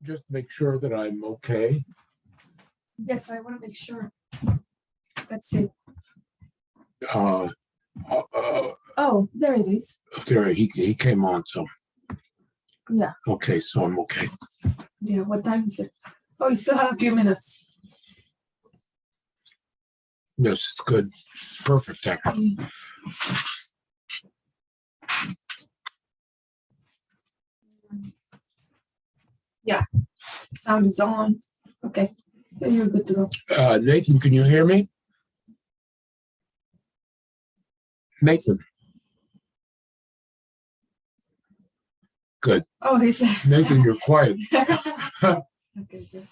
just make sure that I'm okay. Yes, I want to make sure. Let's see. Uh, Oh, there it is. there, he came on, so Yeah. okay, so I'm okay. Yeah. What time is it? Oh, you still have a few minutes. Yes, it's good. Perfect, actually. Yeah. Sound is on. Okay. Yeah, you're good to go. Nathan, can you hear me? Nathan. Good. Oh, he said. Nathan, you're quiet. Okay, good.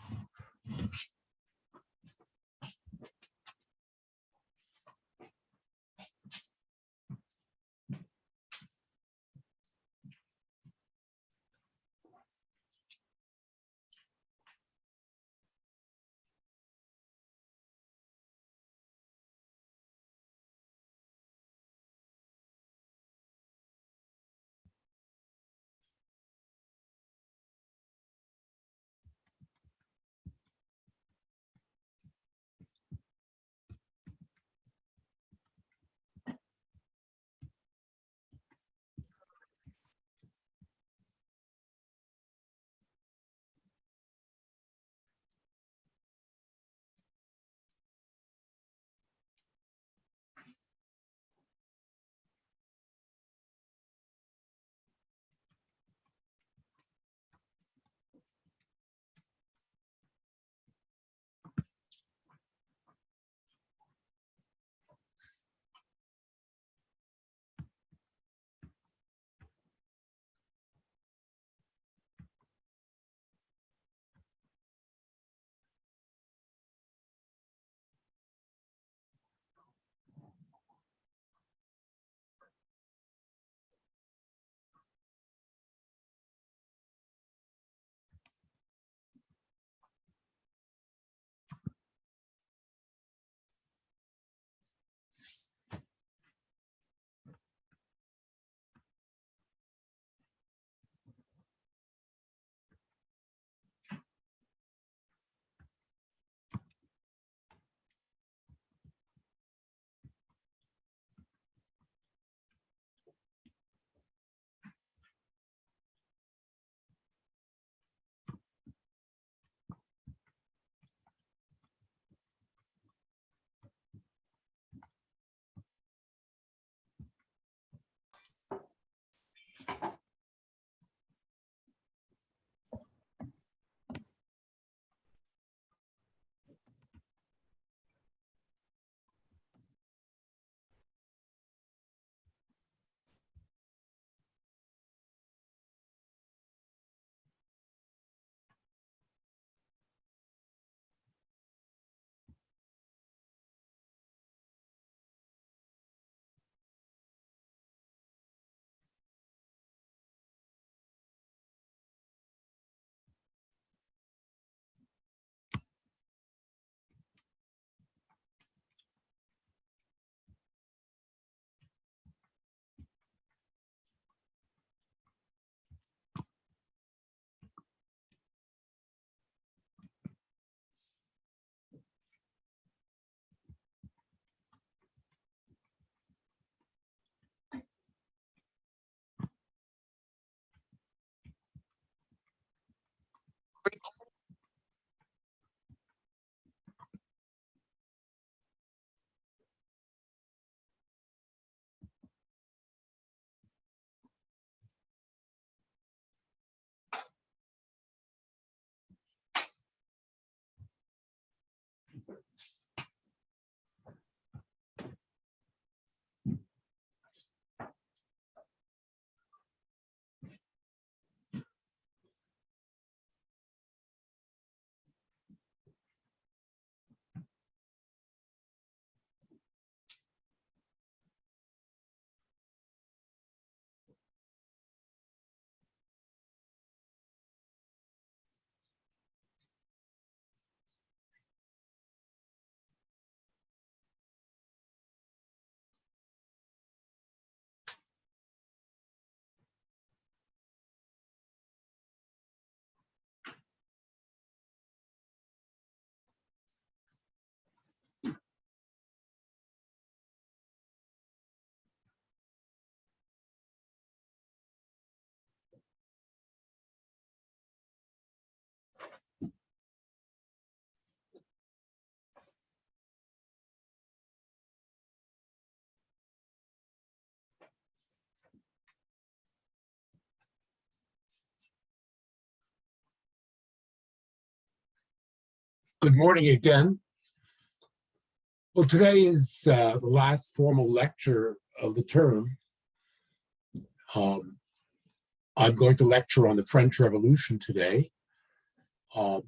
Good morning again. Well, today is the last formal lecture of the term. I'm going to lecture on the French Revolution today. On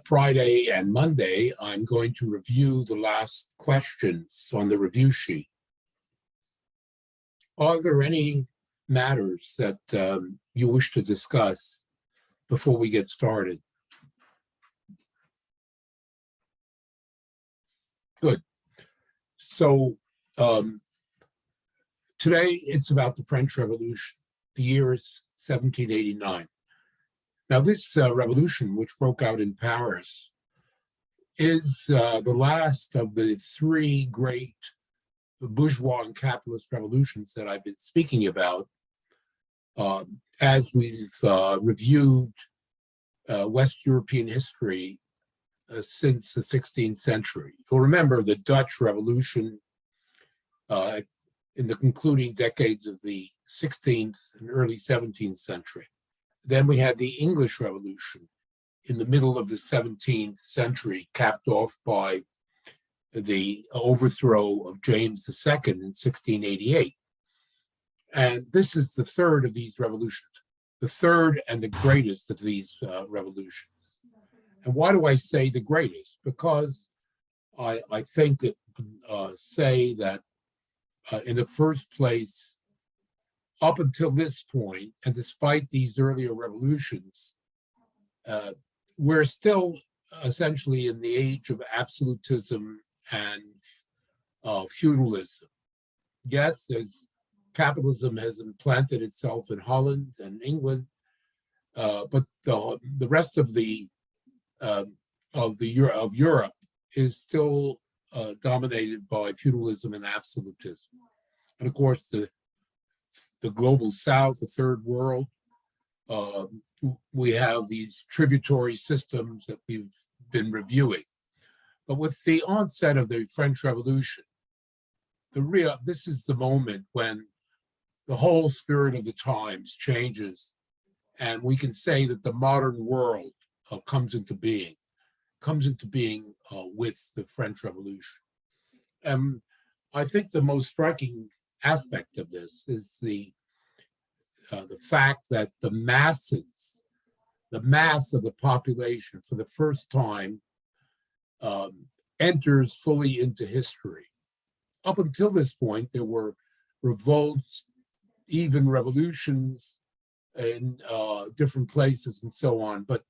Friday and Monday, I'm going to review the last questions on the review sheet. Are there any matters that you wish to discuss before we get started? Good. So today it's about the French Revolution. The year is 1789. Now this revolution, which broke out in Paris, is the last of the three great bourgeois and capitalist revolutions that I've been speaking about as we've reviewed West European history since the 16th century. You'll remember the Dutch Revolution in the concluding decades of the 16th and early 17th century. Then we had the English Revolution in the middle of the 17th century, capped off by the overthrow of James II in 1688. And this is the third of these revolutions, the third and the greatest of these revolutions. And why do I say the greatest? Because I think that say that in the first place, up until this point, and despite these earlier revolutions, we're still essentially in the age of absolutism and feudalism. Yes, as capitalism has implanted itself in Holland and England, but the rest of Europe is still dominated by feudalism and absolutism. And of course, the global south, the third world, we have these tributary systems that we've been reviewing. But with the onset of the French Revolution, this is the moment when the whole spirit of the times changes, and we can say that the modern world comes into being with the French Revolution. And I think the most striking aspect of this is the fact that the mass of the population for the first time enters fully into history. Up until this point, there were revolts, even revolutions in different places and so on. But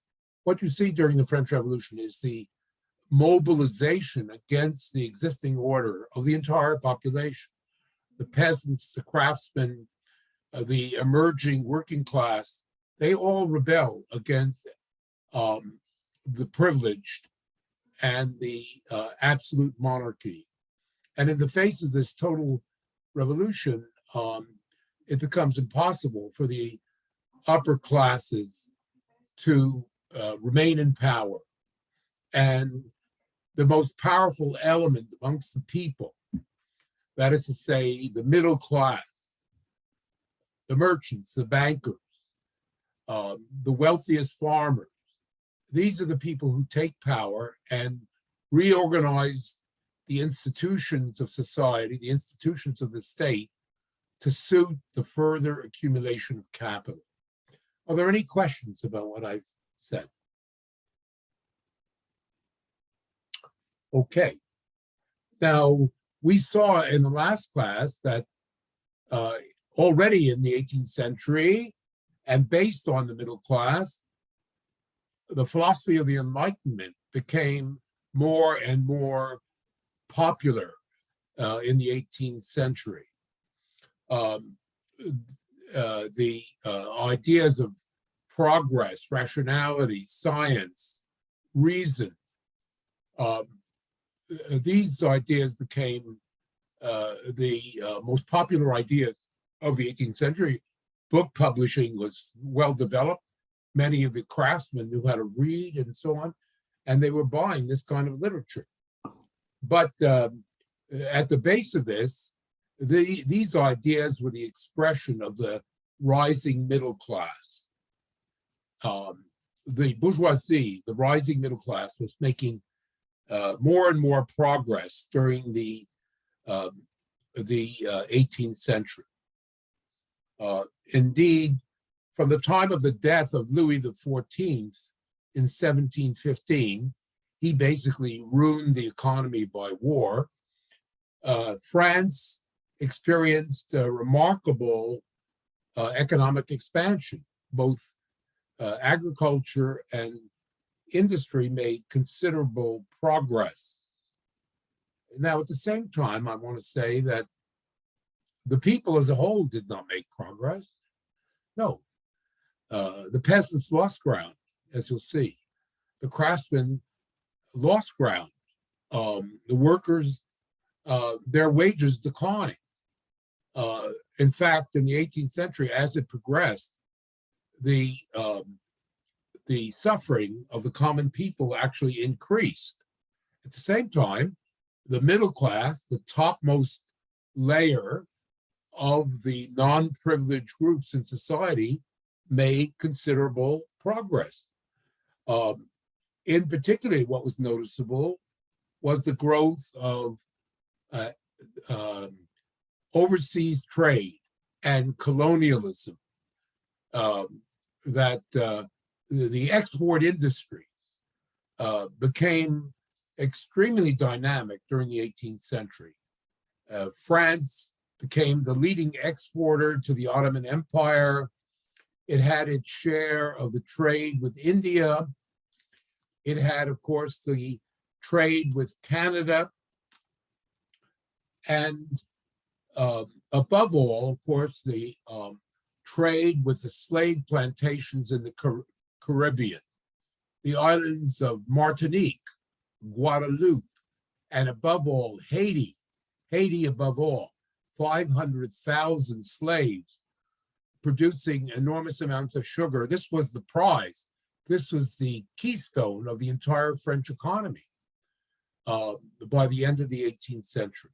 what you see during the French Revolution is the mobilization against the existing order of the entire population. The peasants, the craftsmen, the emerging working class, they all rebel against the privileged and the absolute monarchy. And in the face of this total revolution, it becomes impossible for the upper classes to remain in power. And the most powerful element amongst the people, that is to say, the middle class, the merchants, the bankers, the wealthiest farmers, these are the people who take power and reorganize the institutions of society, the institutions of the state, to suit the further accumulation of capital. Are there any questions about what I've said? Okay. Now, we saw in the last class that already in the 18th century, and based on the middle class, the philosophy of the Enlightenment became more and more popular in the 18th century. The ideas of progress, rationality, science, reason, these ideas became the most popular ideas of the 18th century. Book publishing was well developed. Many of the craftsmen knew how to read and so on, and they were buying this kind of literature. But at the base of this, these ideas were the expression of the rising middle class. the bourgeoisie, the rising middle class, was making more and more progress during the 18th century. Indeed, from the time of the death of Louis XIV in 1715, he basically ruined the economy by war. France experienced a remarkable economic expansion. Both agriculture and industry made considerable progress. Now, at the same time, I want to say that the people as a whole did not make progress. No. The peasants lost ground, as you'll see. The craftsmen lost ground. The workers, their wages declined. In fact, in the 18th century, as it progressed, the suffering of the common people actually increased. At the same time, the middle class, the topmost layer of the non-privileged groups in society, made considerable progress. In particular, what was noticeable was the growth of overseas trade and colonialism, that the export industries became extremely dynamic during the 18th century. France became the leading exporter to the Ottoman Empire. It had its share of the trade with India. It had, of course, the trade with Canada. And above all, of course, the trade with the slave plantations in the Caribbean, the islands of Martinique, Guadeloupe, and above all, Haiti. Haiti, above all, 500,000 slaves producing enormous amounts of sugar. This was the prize. This was the keystone of the entire French economy by the end of the 18th century.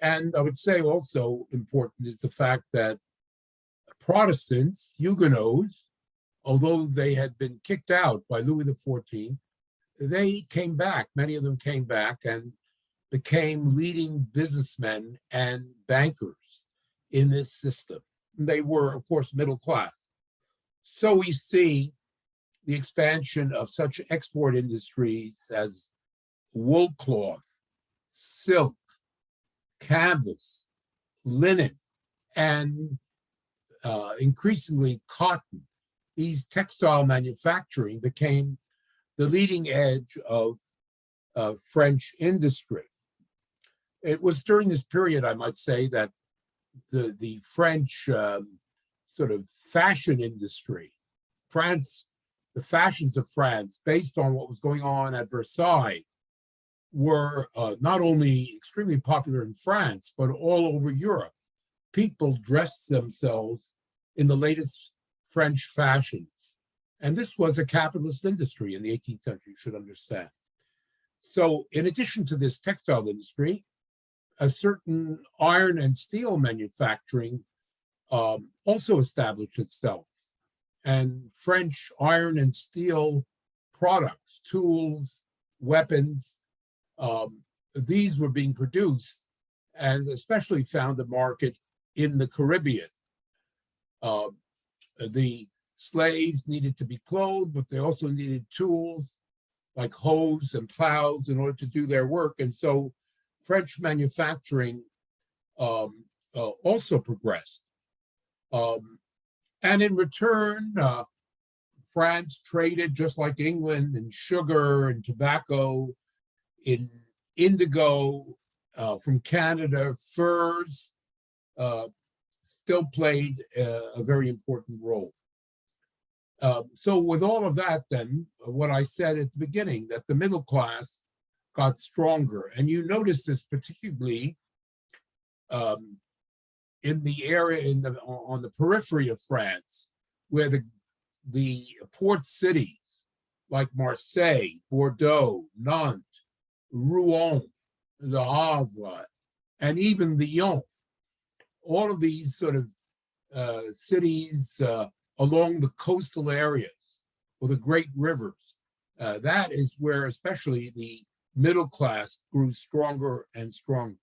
And I would say also important is the fact that Protestants, Huguenots, although they had been kicked out by Louis XIV, they came back. Many of them came back and became leading businessmen and bankers in this system. They were, of course, middle class. So we see the expansion of such export industries as wool cloth, silk, canvas, linen, and increasingly cotton. These textile manufacturing became the leading edge of French industry. It was during this period, I might say, that the French sort of fashion industry, the fashions of France, based on what was going on at Versailles, were not only extremely popular in France, but all over Europe. People dressed themselves in the latest French fashions. And this was a capitalist industry in the 18th century, you should understand. So in addition to this textile industry, a certain iron and steel manufacturing also established itself. And French iron and steel products, tools, weapons, these were being produced and especially found a market in the Caribbean. The slaves needed to be clothed, but they also needed tools like hoes and plows in order to do their work. And so French manufacturing also progressed. And in return, France traded just like England in sugar and tobacco, in indigo, from Canada, furs still played a very important role. So with all of that, then, what I said at the beginning, that the middle class got stronger. And you notice this particularly in the area on the periphery of France, where the port cities like Marseille, Bordeaux, Nantes, Rouen, Le Havre, and even Lyon, all of these sort of cities along the coastal areas or the great rivers. That is where especially the middle class grew stronger and stronger.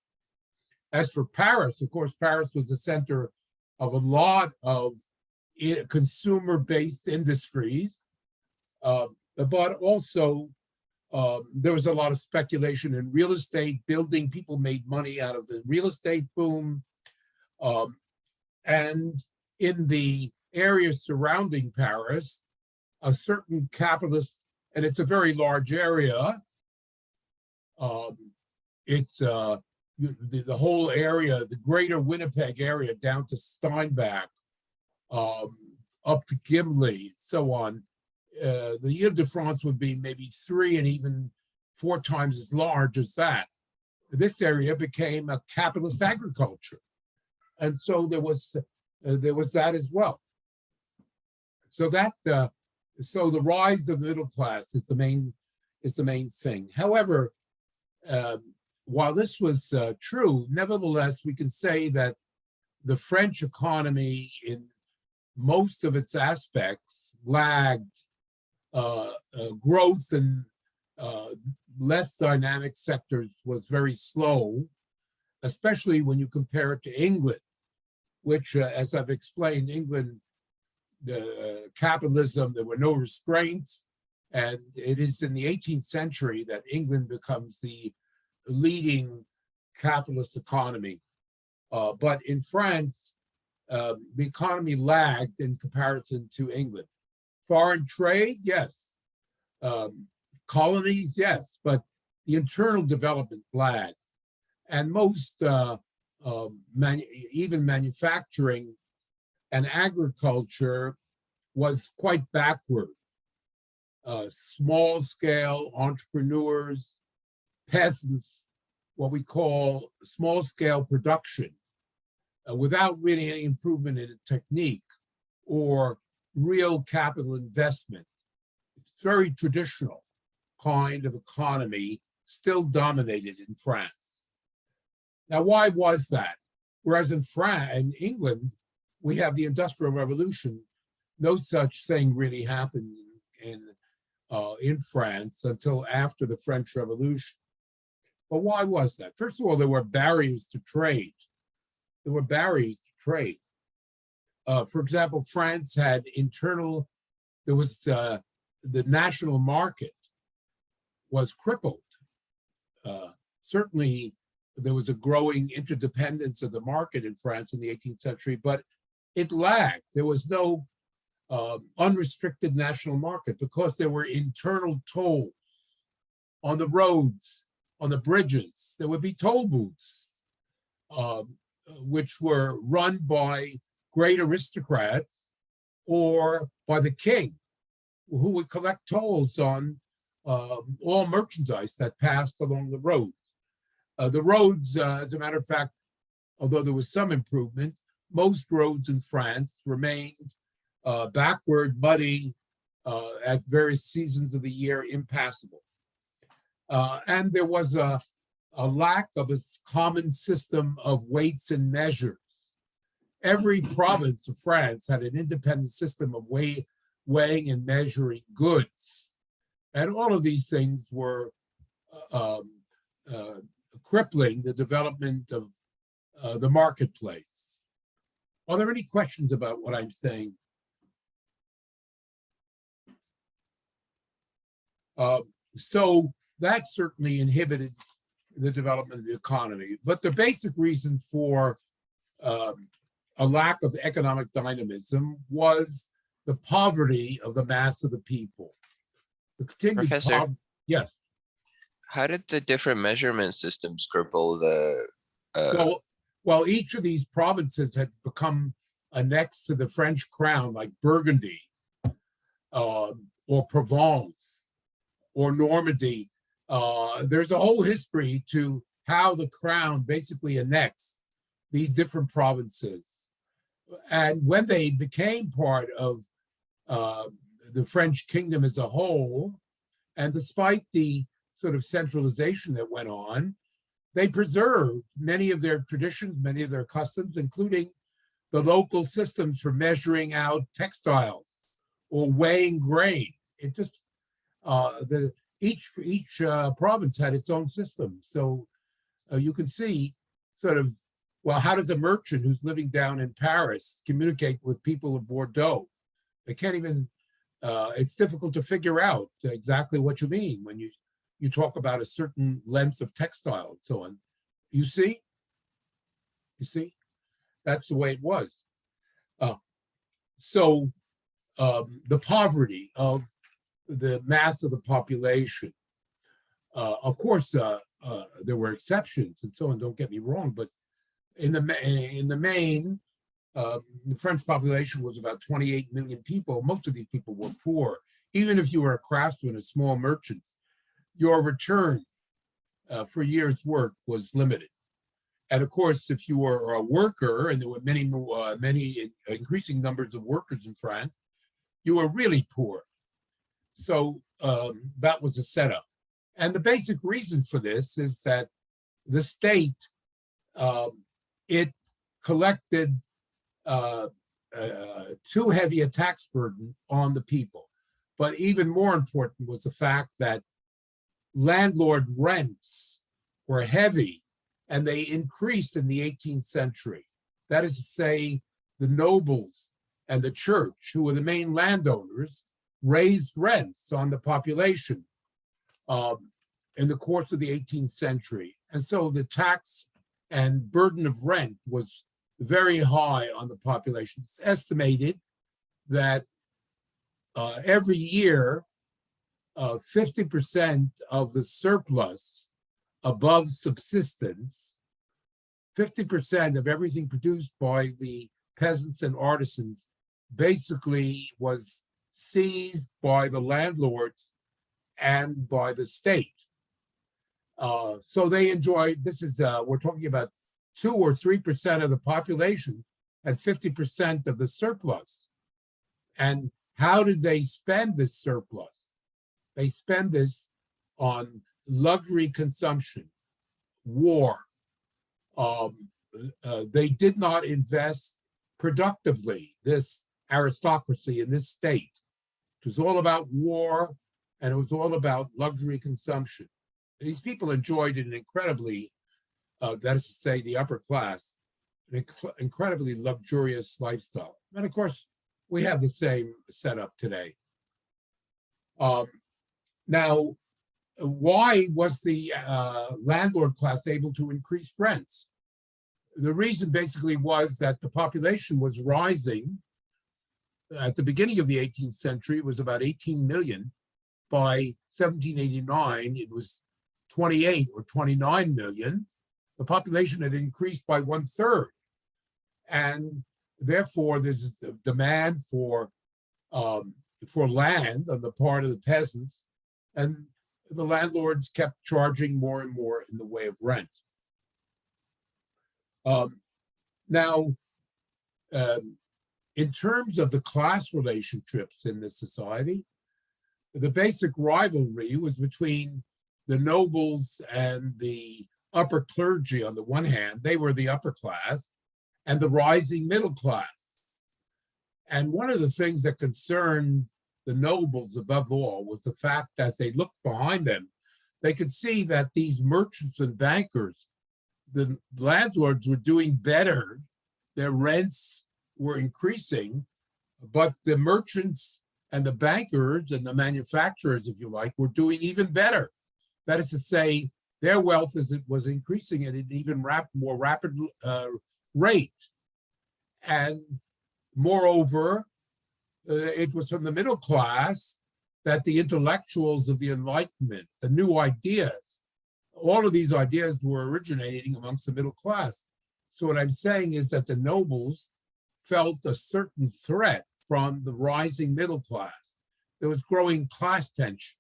As for Paris, of course, Paris was the center of a lot of consumer-based industries, but also there was a lot of speculation in real estate, building. People made money out of the real estate boom. And in the areas surrounding Paris, a certain capitalist, and it's a very large area, it's the whole area, the greater Winnipeg area down to Steinbach, up to Gimli, so on. The Ile-de-France would be maybe 3 and even 4 times as large as that. This area became a capitalist agriculture. And so there was that as well. So that so the rise of the middle class is the main thing. However, while this was true, nevertheless, we can say that the French economy in most of its aspects lagged. Growth in less dynamic sectors was very slow, especially when you compare it to England, which, as I've explained, England, the capitalism, there were no restraints, and it is in the 18th century that England becomes the leading capitalist economy. But in France, the economy lagged in comparison to England. Foreign trade, yes. Colonies, yes, but the internal development lagged. And most, even manufacturing and agriculture was quite backward. Small scale entrepreneurs, peasants, what we call small scale production, without really any improvement in technique or real capital investment. It's very traditional kind of economy still dominated in France. Now, why was that? Whereas in England, we have the Industrial Revolution. No such thing really happened in France until after the French Revolution. But why was that? First of all, there were barriers to trade. For example, France had there was the national market was crippled. Certainly, there was a growing interdependence of the market in France in the 18th century, but it lagged. There was no unrestricted national market because there were internal tolls on the roads, on the bridges. There would be toll booths, which were run by great aristocrats or by the king, who would collect tolls on all merchandise that passed along the roads. The roads, as a matter of fact, although there was some improvement, most roads in France remained backward, muddy, at various seasons of the year, impassable. And there was a lack of a common system of weights and measures. Every province of France had an independent system of weighing and measuring goods. And all of these things were crippling the development of the marketplace. Are there any questions about what I'm saying? So that certainly inhibited the development of the economy. But the basic reason for a lack of economic dynamism was the poverty of the mass of the people. The continued Professor, yes. how did the different measurement systems cripple the? Well, each of these provinces had become annexed to the French crown, like Burgundy, or Provence, or Normandy. There's a whole history to how the crown basically annexed these different provinces. And when they became part of the French kingdom as a whole, and despite the sort of centralization that went on, they preserved many of their traditions, many of their customs, including the local systems for measuring out textiles or weighing grain. it just, each province had its own system. So you can see sort of, well, how does a merchant who's living down in Paris communicate with people of Bordeaux? They can't even, it's difficult to figure out exactly what you mean when you talk about a certain length of textile and so on. You see? You see? That's the way it was. So the poverty of the mass of the population, of course, there were exceptions and so on, don't get me wrong, but in the main, the French population was about 28 million people. Most of these people were poor. Even if you were a craftsman, a small merchant, your return for a year's work was limited. And of course, if you were a worker, and there were many increasing numbers of workers in France, you were really poor. So that was a setup. And the basic reason for this is that the state, it collected too heavy a tax burden on the people. But even more important was the fact that landlord rents were heavy, and they increased in the 18th century. That is to say, the nobles and the church, who were the main landowners, raised rents on the population in the course of the 18th century. And so the tax and burden of rent was very high on the population. It's estimated that every year, 50% of the surplus above subsistence, 50% of everything produced by the peasants and artisans basically was seized by the landlords and by the state. So they enjoyed, this is, we're talking about 2 or 3% of the population and 50% of the surplus. And how did they spend this surplus? They spend this on luxury consumption, war. They did not invest productively, this aristocracy in this state. It was all about war, and it was all about luxury consumption. These people enjoyed an incredibly, that is to say, the upper class, an incredibly luxurious lifestyle. And of course, we have the same setup today. Now, why was the landlord class able to increase rents? The reason basically was that the population was rising. At the beginning of the 18th century, it was about 18 million. By 1789, it was 28 or 29 million. The population had increased by 1/3. And therefore, there's a demand for land on the part of the peasants. And the landlords kept charging more and more in the way of rent. Now, in terms of the class relationships in this society, the basic rivalry was between the nobles and the upper clergy on the one hand, they were the upper class, and the rising middle class. And one of the things that concerned the nobles above all was the fact that as they looked behind them, they could see that these merchants and bankers, the landlords were doing better, their rents were increasing, but the merchants and the bankers and the manufacturers, if you like, were doing even better. That is to say, their wealth was increasing at an even more rapid rate. And moreover, it was from the middle class that the intellectuals of the Enlightenment, the new ideas, all of these ideas were originating amongst the middle class. So what I'm saying is that the nobles felt a certain threat from the rising middle class. There was growing class tension.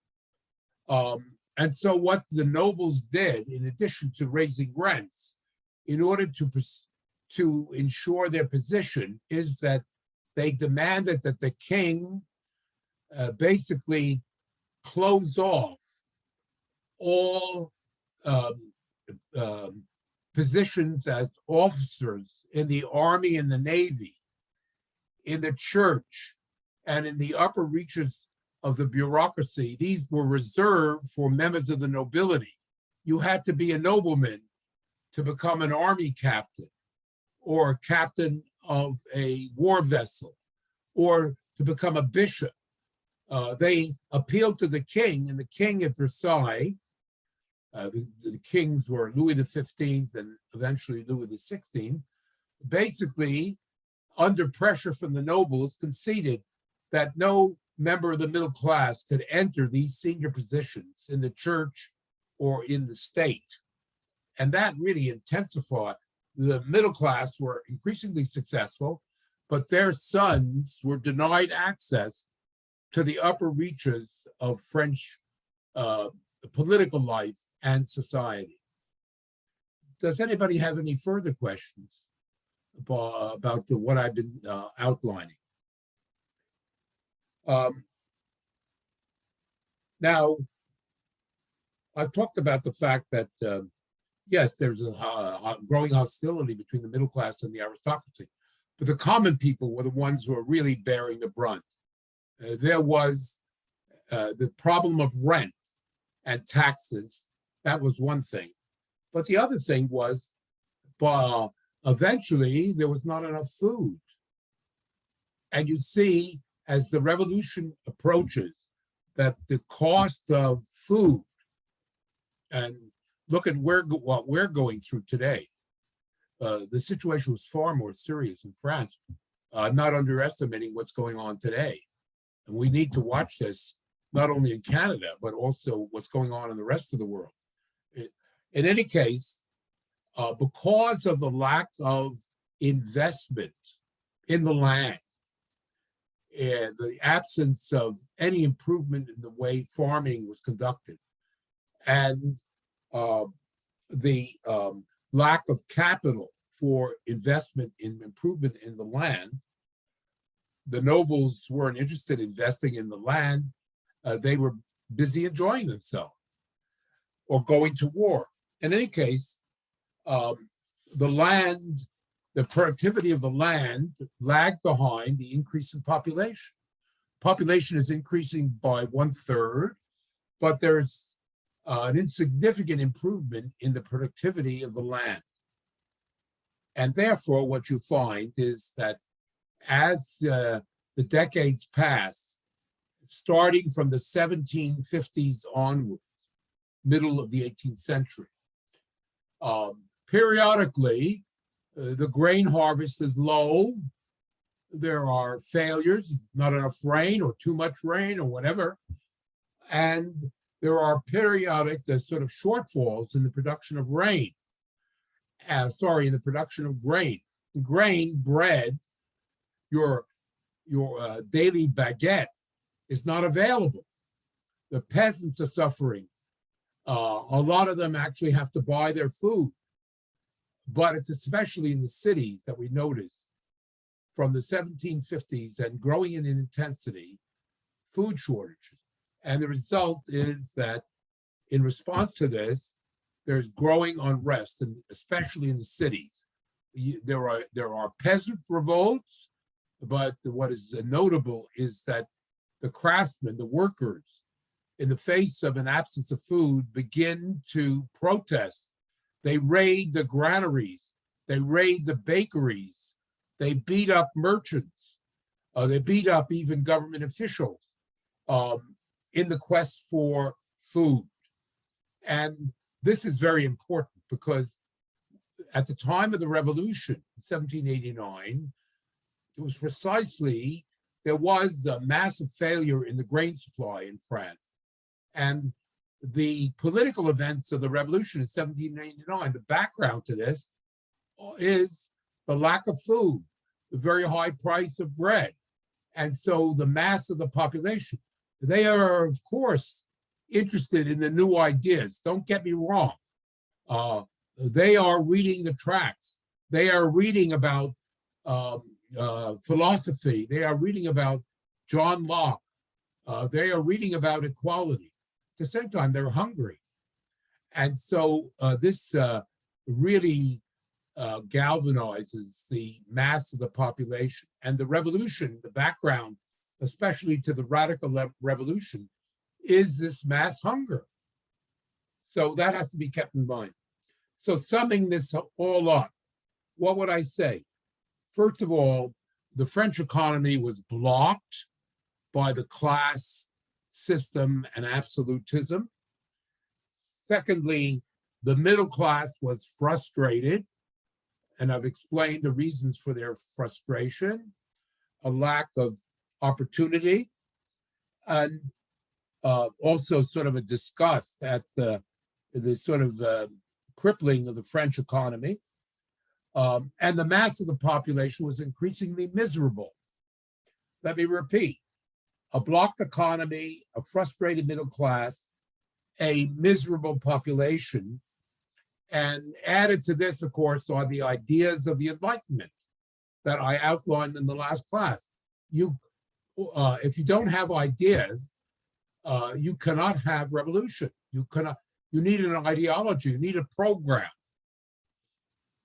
And so what the nobles did, in addition to raising rents, in order to ensure their position, is that they demanded that the king basically close off all positions as officers in the army and the navy, in the church, and in the upper reaches of the bureaucracy, these were reserved for members of the nobility. You had to be a nobleman to become an army captain or a captain of a war vessel or to become a bishop. They appealed to the king, and the king at Versailles, the kings were Louis XV and eventually Louis XVI, basically, under pressure from the nobles, conceded that no member of the middle class could enter these senior positions in the church or in the state. And that really intensified. The middle class were increasingly successful, but their sons were denied access to the upper reaches of French political life and society. Does anybody have any further questions about what I've been outlining? Now, I've talked about the fact that, yes, there's a growing hostility between the middle class and the aristocracy, but the common people were the ones who are really bearing the brunt. There was the problem of rent and taxes. That was one thing. But the other thing was, eventually, there was not enough food. And you see, as the revolution approaches, that the cost of food, and look at what we're going through today, the situation was far more serious in France. I'm not underestimating what's going on today. And we need to watch this, not only in Canada, but also what's going on in the rest of the world. In any case, because of the lack of investment in the land, and the absence of any improvement in the way farming was conducted, and the lack of capital for investment in improvement in the land, the nobles weren't interested in investing in the land. They were busy enjoying themselves or going to war. In any case, the productivity of the land lagged behind the increase in population. Population is increasing by 1/3, but there's an insignificant improvement in the productivity of the land. And therefore, what you find is that as the decades pass, starting from the 1750s onwards, middle of the 18th century, periodically, the grain harvest is low. There are failures, not enough rain or too much rain or whatever. And there are periodic sort of shortfalls in the production of rain. In the production of grain. Grain, bread, your daily baguette is not available. The peasants are suffering. A lot of them actually have to buy their food. But it's especially in the cities that we notice from the 1750s and growing in intensity, food shortages. And the result is that in response to this, there's growing unrest, and especially in the cities. There are peasant revolts, but what is notable is that the craftsmen, the workers, in the face of an absence of food, begin to protest. They raid the granaries, they raid the bakeries, they beat up merchants, they beat up even government officials in the quest for food. And this is very important because at the time of the revolution, 1789, it was precisely, there was a massive failure in the grain supply in France. And the political events of the revolution in 1789, the background to this is the lack of food, the very high price of bread. And so the mass of the population, they are, of course, interested in the new ideas. Don't get me wrong. They are reading the tracts. They are reading about philosophy. They are reading about John Locke. They are reading about equality. At the same time, they're hungry. And so this really galvanizes the mass of the population. And the revolution, the background especially to the radical revolution, is this mass hunger. So that has to be kept in mind. So summing this all up, what would I say? First of all, the French economy was blocked by the class system and absolutism. Secondly, the middle class was frustrated, and I've explained the reasons for their frustration, a lack of opportunity, and also sort of a disgust at the sort of crippling of the French economy. And the mass of the population was increasingly miserable. Let me repeat, a blocked economy, a frustrated middle class, a miserable population, and added to this, of course, are the ideas of the Enlightenment that I outlined in the last class. If you don't have ideas, you cannot have revolution. You need an ideology, you need a program.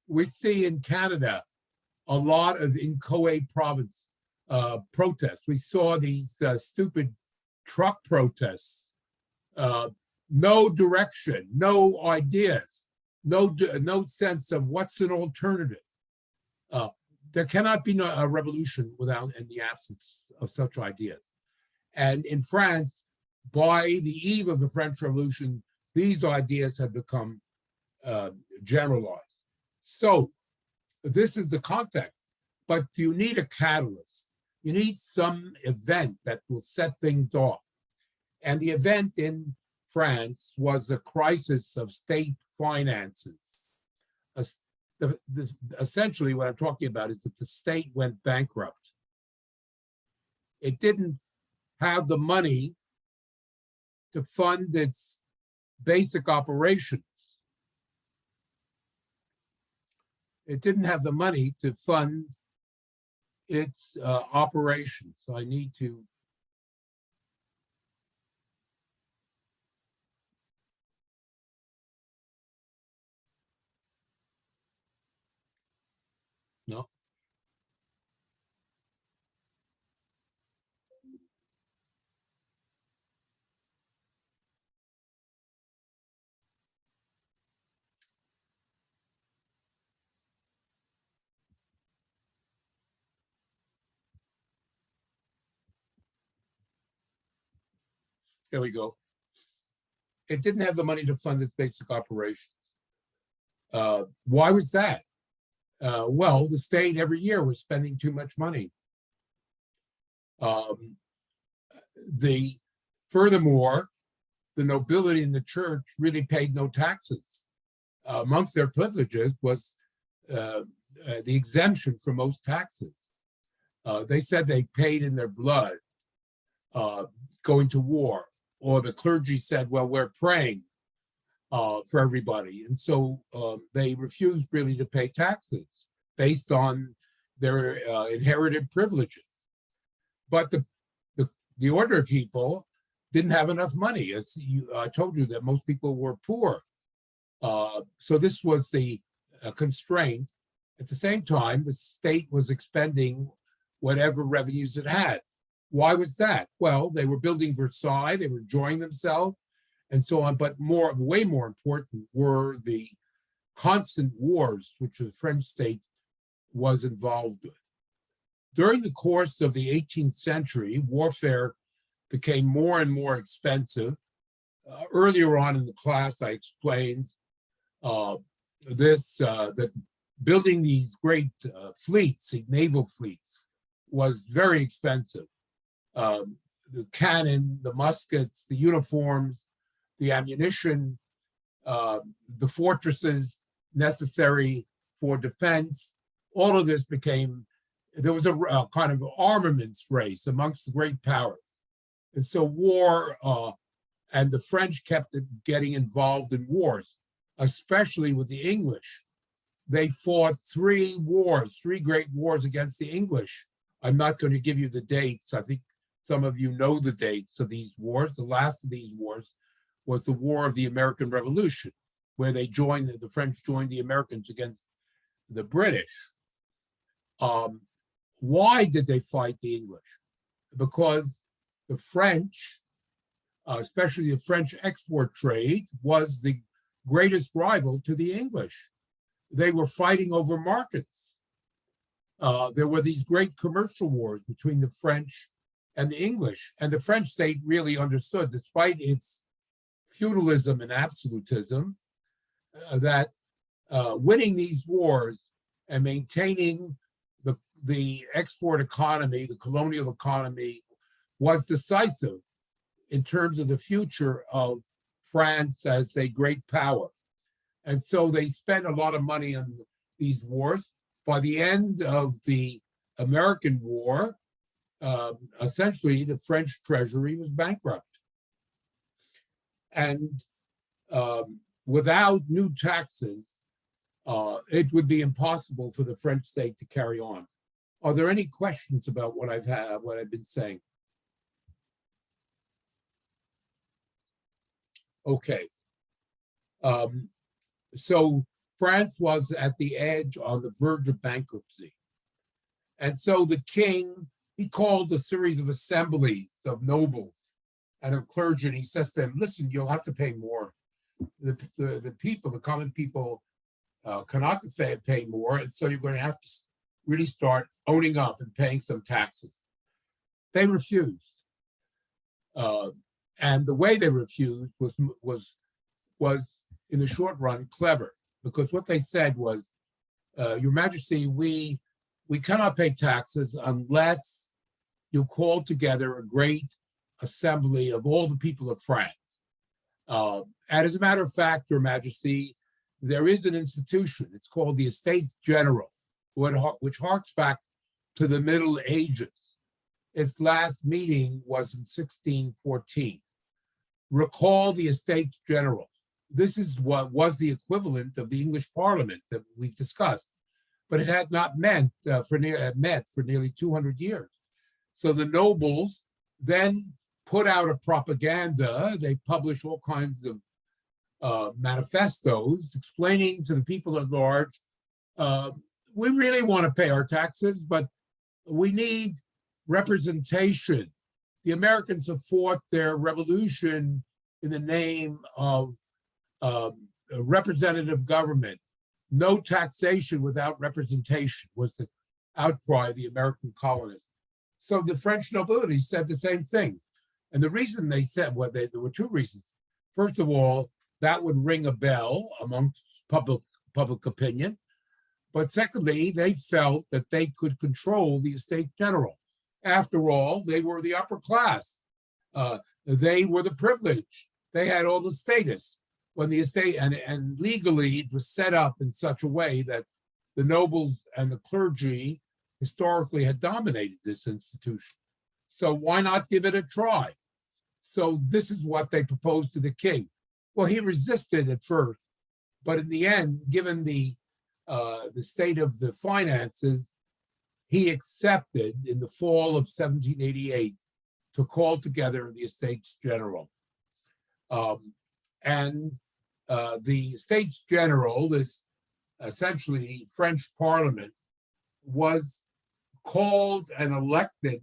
We see in Canada a lot of inchoate province protests. We saw these stupid truck protests, no direction, no ideas, no sense of what's an alternative. There cannot be a revolution in the absence of such ideas. And in France, by the eve of the French Revolution, these ideas have become generalized. So this is the context, but you need a catalyst. You need some event that will set things off. And the event in France was a crisis of state finances. Essentially, what I'm talking about is that the state went bankrupt. It didn't have the money to fund its basic operations. It didn't have the money to fund its operations. So I need to. No. There we go. It didn't have the money to fund its basic operations. Why was that? Well, the state every year was spending too much money. Furthermore, the nobility in the church really paid no taxes. Amongst their privileges was the exemption from most taxes. They said they paid in their blood going to war, or the clergy said, well, we're praying for everybody. And so they refused really to pay taxes based on their inherited privileges. But the ordinary people didn't have enough money. As I told you that most people were poor. So this was the constraint. At the same time, the state was expending whatever revenues it had. Why was that? Well, they were building Versailles, they were enjoying themselves, and so on. But way more important were the constant wars which the French state was involved with. During the course of the 18th century, warfare became more and more expensive. Earlier on in the class, I explained that building these great fleets, naval fleets, was very expensive. The cannon, the muskets, the uniforms, the ammunition, the fortresses necessary for defense, all of this there was a kind of armaments race amongst the great powers. And so war, and the French kept getting involved in wars, especially with the English. They fought three great wars against the English. I'm not going to give you the dates. I think some of you know the dates of these wars. The last of these wars was the War of the American Revolution, where the French joined the Americans against the British. Why did they fight the English? because the French, especially the French export trade, was the greatest rival to the English. They were fighting over markets. There were these great commercial wars between the French and the English, and the French state really understood, despite its feudalism and absolutism, that winning these wars and maintaining the export economy, the colonial economy, was decisive in terms of the future of France as a great power. And so they spent a lot of money on these wars. By the end of the American War, essentially the French treasury was bankrupt. And without new taxes, it would be impossible for the French state to carry on. Are there any questions about what I've been saying? Okay. So France was at the edge, on the verge of bankruptcy. And so the king, he called a series of assemblies of nobles and of clergy, and he says to them, listen, you'll have to pay more. The people, the common people, cannot pay more, and so you're going to have to really start owning up and paying some taxes. They refused. And the way they refused was in the short run clever, because what they said was, Your Majesty, we cannot pay taxes unless you call together a great assembly of all the people of France. And as a matter of fact, Your Majesty, there is an institution, it's called the Estates General, which harks back to the Middle Ages. Its last meeting was in 1614. Recall the Estates General. This is what was the equivalent of the English Parliament that we've discussed, but it had not met for nearly 200 years. So the nobles then put out a propaganda. They published all kinds of manifestos explaining to the people at large, we really want to pay our taxes, but we need representation. The Americans have fought their revolution in the name of representative government. No taxation without representation was the outcry of the American colonists. So the French nobility said the same thing. And the reason they said, there were two reasons. First of all, that would ring a bell amongst public opinion. But secondly, they felt that they could control the Estates General. After all, they were the upper class. They were the privileged. They had all the status. When the estate, and legally it was set up in such a way that the nobles and the clergy historically had dominated this institution. So why not give it a try? So this is what they proposed to the king. Well, he resisted at first, but in the end, given the state of the finances, he accepted in the fall of 1788 to call together the Estates General. The Estates General, this essentially French Parliament, was called and elected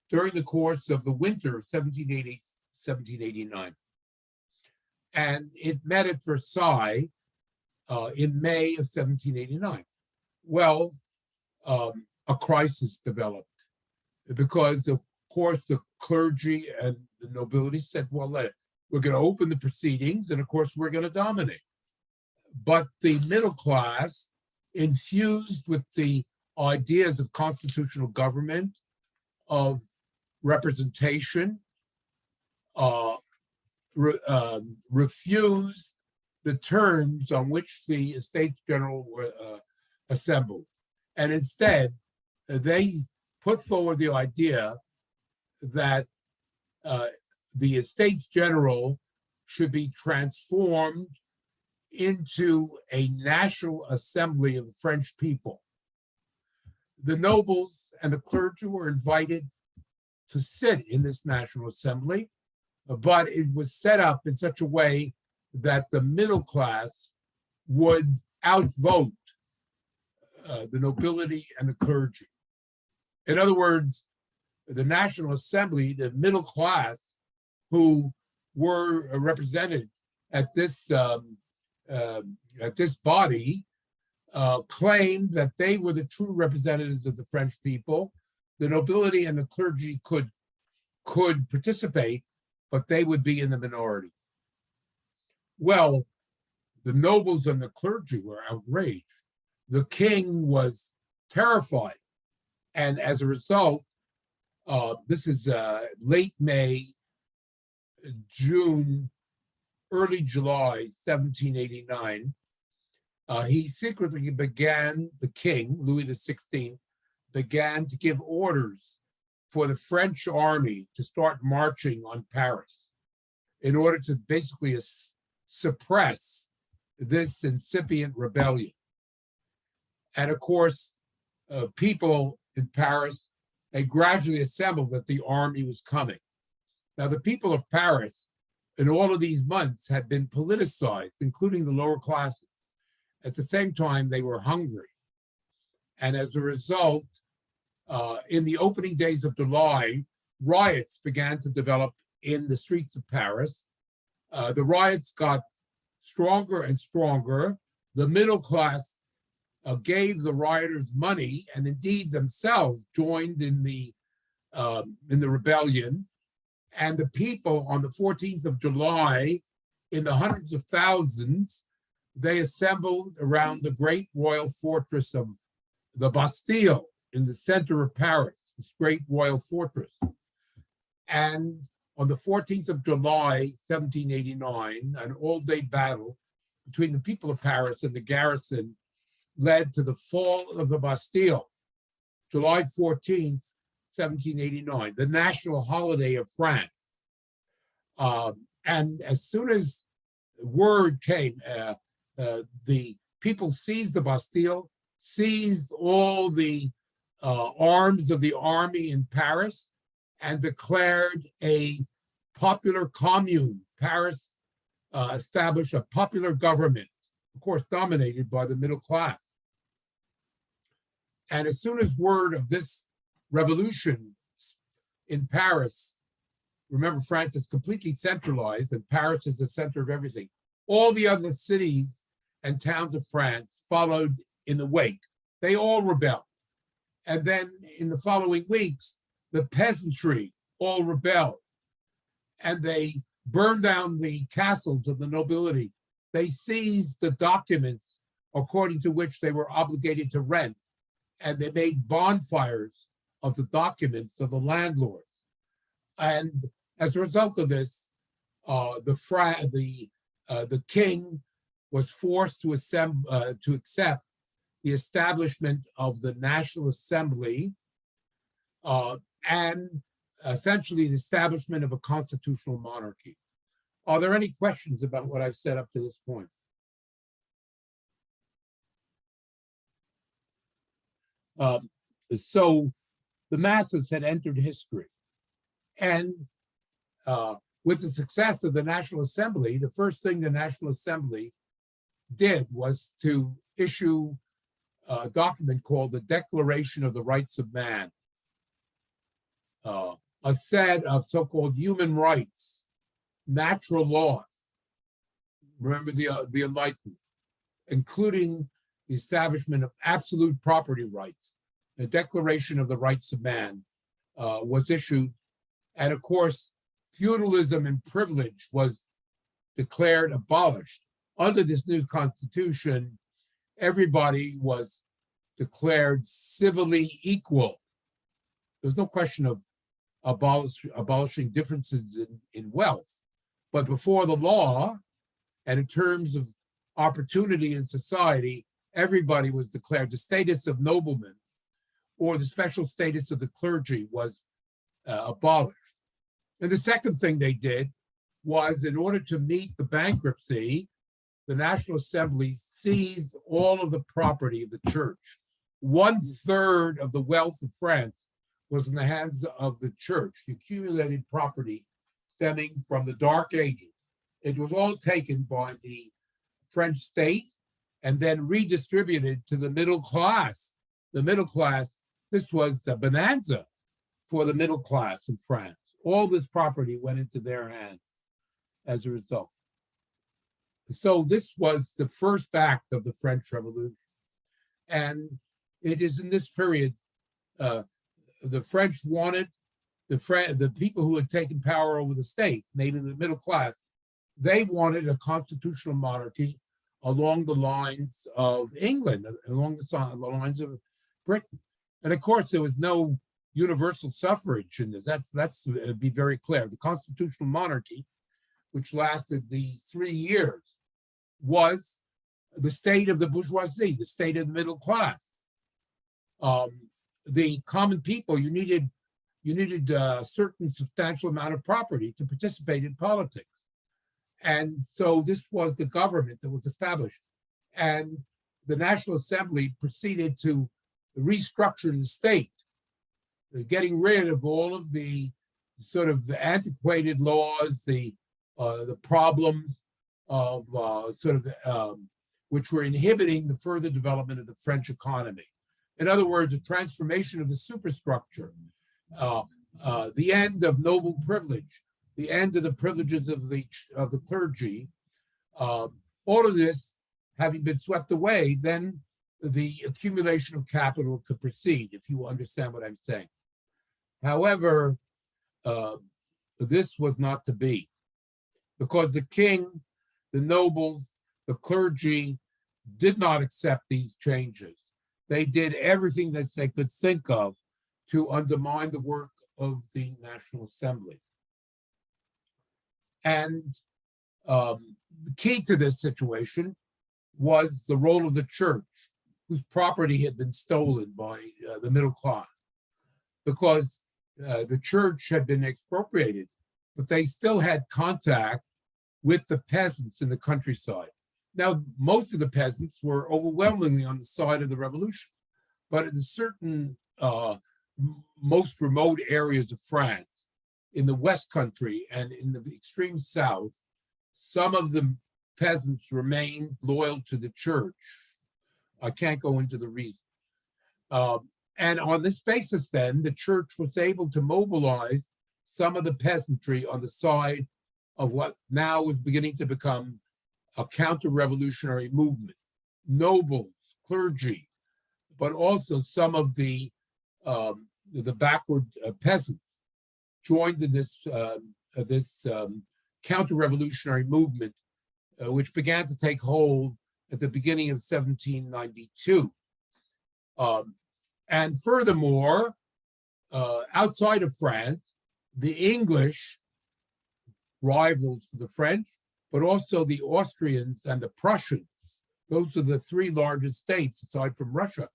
during the course of the winter of 1780, 1789. And it met at Versailles in May of 1789. Well, a crisis developed because, of course, the clergy and the nobility said, well, we're going to open the proceedings, and of course, we're going to dominate. But the middle class, infused with the ideas of constitutional government, of representation, refused the terms on which the Estates General were assembled. And instead, they put forward the idea that the Estates General should be transformed into a national assembly of the French people. The nobles and the clergy were invited to sit in this National Assembly, but it was set up in such a way that the middle class would outvote the nobility and the clergy. In other words, the National Assembly, the middle class, who were represented at this body, claimed that they were the true representatives of the French people. The nobility and the clergy could participate, but they would be in the minority. Well, the nobles and the clergy were outraged. The king was terrified. And as a result, this is late May, June, early July, 1789, he secretly the king, Louis XVI, began to give orders for the French army to start marching on Paris in order to basically suppress this incipient rebellion. And of course, people in Paris, they gradually assembled that the army was coming. Now, the people of Paris in all of these months had been politicized, including the lower classes. At the same time, they were hungry. And as a result, in the opening days of July, riots began to develop in the streets of Paris. The riots got stronger and stronger. The middle class gave the rioters money, and indeed themselves joined in the rebellion. And the people on the 14th of July, in the hundreds of thousands, they assembled around the great royal fortress of the Bastille in the center of Paris, this great royal fortress. And on the 14th of July, 1789, an all-day battle between the people of Paris and the garrison led to the fall of the Bastille, July 14th, 1789, the national holiday of France. And as soon as word came, the people seized the Bastille, seized all the arms of the army in Paris, and declared a popular commune. Paris established a popular government, of course, dominated by the middle class. And as soon as word of this revolution in Paris, remember, France is completely centralized and Paris is the center of everything. All the other cities and towns of France followed in the wake. They all rebelled. And then in the following weeks, the peasantry all rebelled. And they burned down the castles of the nobility. They seized the documents according to which they were obligated to rent. And they made bonfires of the documents of the landlords. And as a result of this, the king was forced to accept the establishment of the National Assembly and essentially the establishment of a constitutional monarchy. Are there any questions about what I've said up to this point? So the masses had entered history. And with the success of the National Assembly, the first thing the National Assembly did was to issue a document called the Declaration of the Rights of Man, a set of so-called human rights, natural laws. Remember the Enlightenment, including the establishment of absolute property rights. The Declaration of the Rights of Man was issued. And of course, feudalism and privilege was declared abolished. Under this new constitution, everybody was declared civilly equal. There was no question of abolishing differences in wealth. But before the law, and in terms of opportunity in society, everybody was declared. The status of noblemen or the special status of the clergy was abolished. And the second thing they did was, in order to meet the bankruptcy, the National Assembly seized all of the property of the church. 1/3 of the wealth of France was in the hands of the church, the accumulated property stemming from the Dark Ages. It was all taken by the French state and then redistributed to the middle class. The middle class, this was a bonanza for the middle class in France. All this property went into their hands as a result. So this was the first act of the French Revolution. And it is in this period, the French wanted, the people who had taken power over the state, maybe the middle class, they wanted a constitutional monarchy along the lines of England, along the lines of Britain. And of course, there was no universal suffrage in this. That's to be very clear. The constitutional monarchy, which lasted the 3 years, was the state of the bourgeoisie, the state of the middle class. The common people, you needed a certain substantial amount of property to participate in politics. And so this was the government that was established. And the National Assembly proceeded to restructure the state, getting rid of all of the sort of the antiquated laws, the problems of which were inhibiting the further development of the French economy. In other words, the transformation of the superstructure, the end of noble privilege, the end of the privileges of the clergy, all of this having been swept away, then the accumulation of capital could proceed, if you understand what I'm saying. However, this was not to be, because the king, the nobles, the clergy did not accept these changes. They did everything that they could think of to undermine the work of the National Assembly. And the key to this situation was the role of the church, whose property had been stolen by the middle class, because the church had been expropriated, but they still had contact with the peasants in the countryside. Now, most of the peasants were overwhelmingly on the side of the revolution, but in certain most remote areas of France, in the West Country and in the extreme South, some of the peasants remained loyal to the church. I can't go into the reason. And on this basis, then, the church was able to mobilize some of the peasantry on the side of what now was beginning to become a counter-revolutionary movement. Nobles, clergy, but also some of the backward peasants joined in this counter-revolutionary movement, which began to take hold at the beginning of 1792. And furthermore, outside of France, the English, rivals to the French, but also the Austrians and the Prussians, those are the three largest states aside from Russia,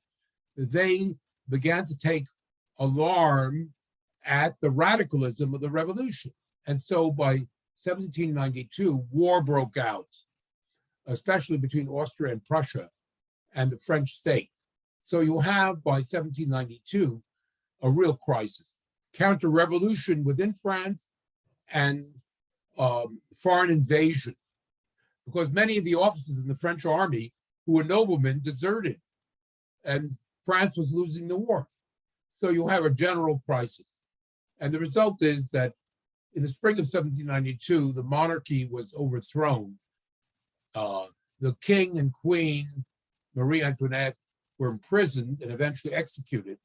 they began to take alarm at the radicalism of the revolution. And so by 1792, war broke out, especially between Austria and Prussia and the French state. So you have, by 1792, a real crisis. Counter-revolution within France and foreign invasion, because many of the officers in the French army who were noblemen deserted, and France was losing the war. So you have a general crisis. And the result is that in the spring of 1792, the monarchy was overthrown. The king and queen, Marie Antoinette, were imprisoned and eventually executed.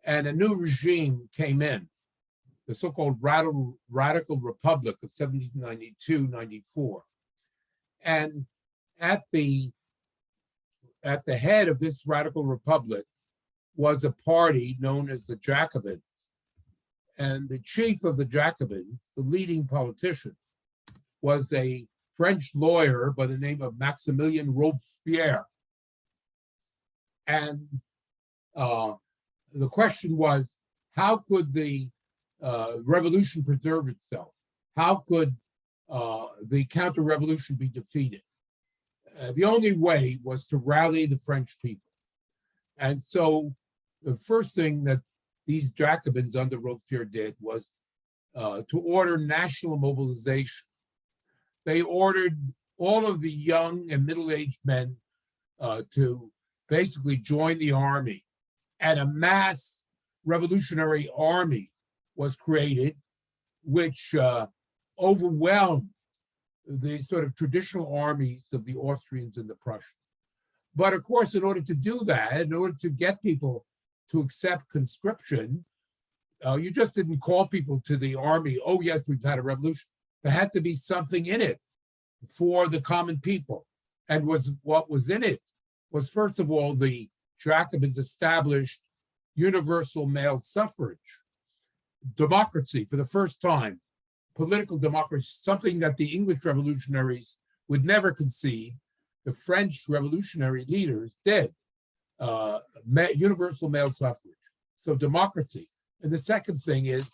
And a new regime came in, the so-called Radical Republic of 1792-94. And at the head of this Radical Republic was a party known as the Jacobins. And the chief of the Jacobins, the leading politician, was a French lawyer by the name of Maximilien Robespierre. And the question was, how could the revolution preserve itself? How could the counter-revolution be defeated? The only way was to rally the French people. And so the first thing that these Jacobins under Robespierre did was to order national mobilization. They ordered all of the young and middle-aged men to basically join the army, and a mass revolutionary army was created, which overwhelmed the sort of traditional armies of the Austrians and the Prussians. But of course, in order to do that, in order to get people to accept conscription, you just didn't call people to the army, oh yes, we've had a revolution. There had to be something in it for the common people. And what was in it was, first of all, the Jacobins established universal male suffrage, democracy for the first time, political democracy, something that the English revolutionaries would never concede. The French revolutionary leaders did, universal male suffrage, so democracy. And the second thing is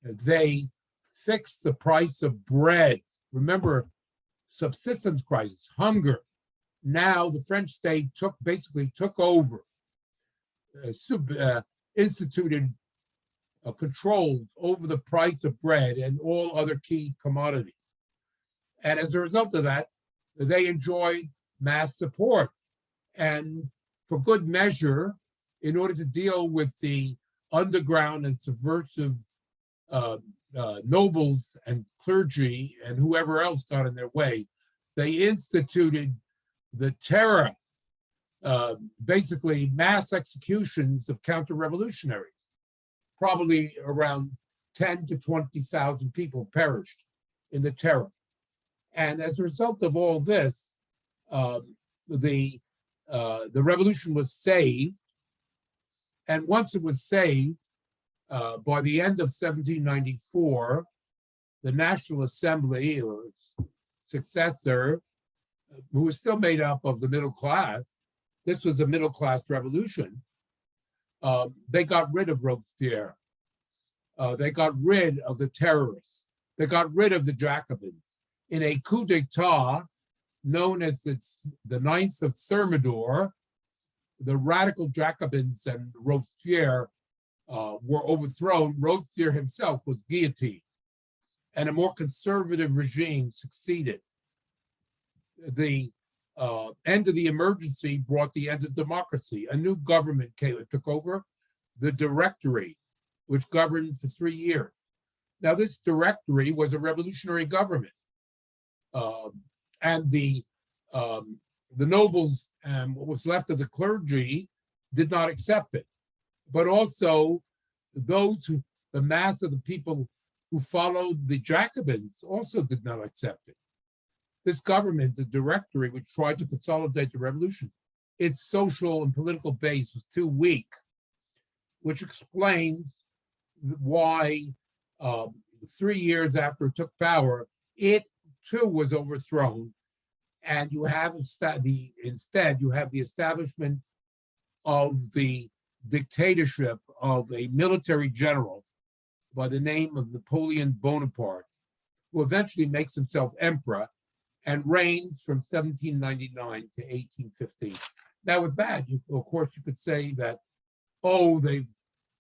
they fixed the price of bread. Remember, subsistence crisis, hunger. Now the French state basically took over, instituted controls over the price of bread and all other key commodities. And as a result of that, they enjoyed mass support. And for good measure, in order to deal with the underground and subversive nobles and clergy and whoever else got in their way, they instituted the terror, basically mass executions of counter-revolutionaries. Probably around 10 to 20,000 people perished in the terror. And as a result of all this, the revolution was saved. And once it was saved, by the end of 1794, the National Assembly, or its successor, who was still made up of the middle class, this was a middle class revolution, they got rid of Robespierre. They got rid of the terrorists. They got rid of the Jacobins. In a coup d'etat known as the 9th of Thermidor, the radical Jacobins and Robespierre were overthrown. Robespierre himself was guillotined, and a more conservative regime succeeded. The end of the emergency brought the end of democracy. A new government took over, the Directory, which governed for 3 years. Now, this Directory was a revolutionary government, and the nobles and what was left of the clergy did not accept it. But also, the mass of the people who followed the Jacobins also did not accept it. This government, the Directory, which tried to consolidate the revolution, its social and political base was too weak, which explains why 3 years after it took power, it too was overthrown. And you have instead, you have the establishment of the dictatorship of a military general by the name of Napoleon Bonaparte, who eventually makes himself emperor and reigns from 1799 to 1815. Now, with that, of course, you could say that,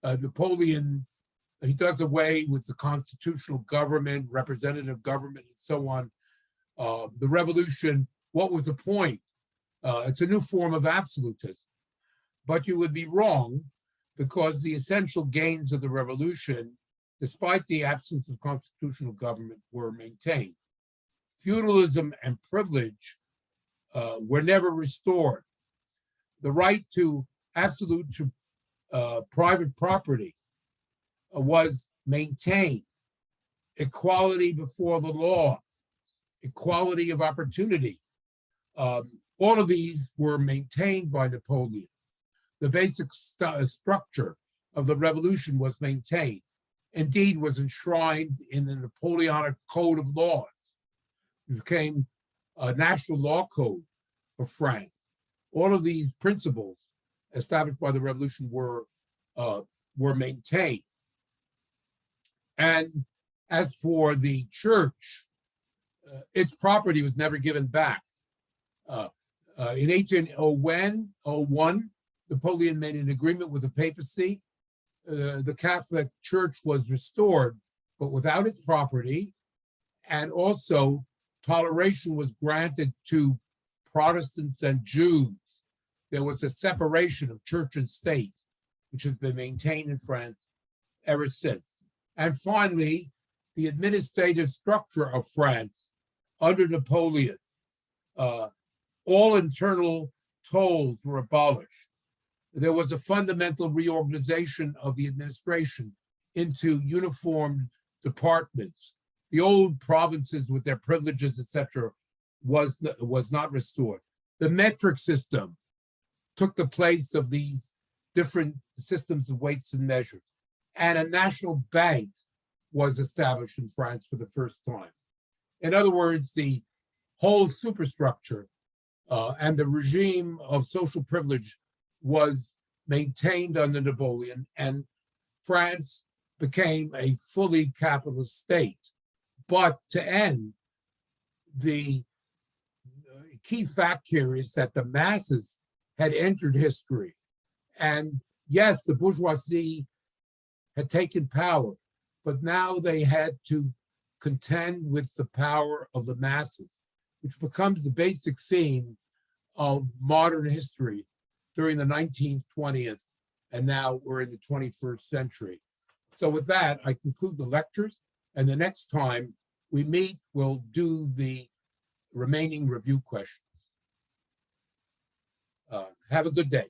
Napoleon, he does away with the constitutional government, representative government, and so on. The revolution, what was the point? It's a new form of absolutism. But you would be wrong, because the essential gains of the revolution, despite the absence of constitutional government, were maintained. Feudalism and privilege were never restored. The right to absolute private property was maintained. Equality before the law, equality of opportunity. All of these were maintained by Napoleon. The basic structure of the revolution was maintained. Indeed, was enshrined in the Napoleonic Code of Laws. It became a national law code for France. All of these principles established by the revolution were maintained. And as for the church, its property was never given back. In 1801, Napoleon made an agreement with the papacy. The Catholic Church was restored, but without its property, and also toleration was granted to Protestants and Jews. There was a separation of church and state, which has been maintained in France ever since. And finally, the administrative structure of France under Napoleon. All internal tolls were abolished. There was a fundamental reorganization of the administration into uniformed departments. The old provinces with their privileges, etc., was not restored. The metric system took the place of these different systems of weights and measures. And a national bank was established in France for the first time. In other words, the whole superstructure and the regime of social privilege was maintained under Napoleon, and France became a fully capitalist state. But to end, the key fact here is that the masses had entered history. And yes, the bourgeoisie had taken power, but now they had to contend with the power of the masses, which becomes the basic theme of modern history during the 19th, 20th, and now we're in the 21st century. So with that, I conclude the lectures, and the next time we meet, we'll do the remaining review questions. Have a good day.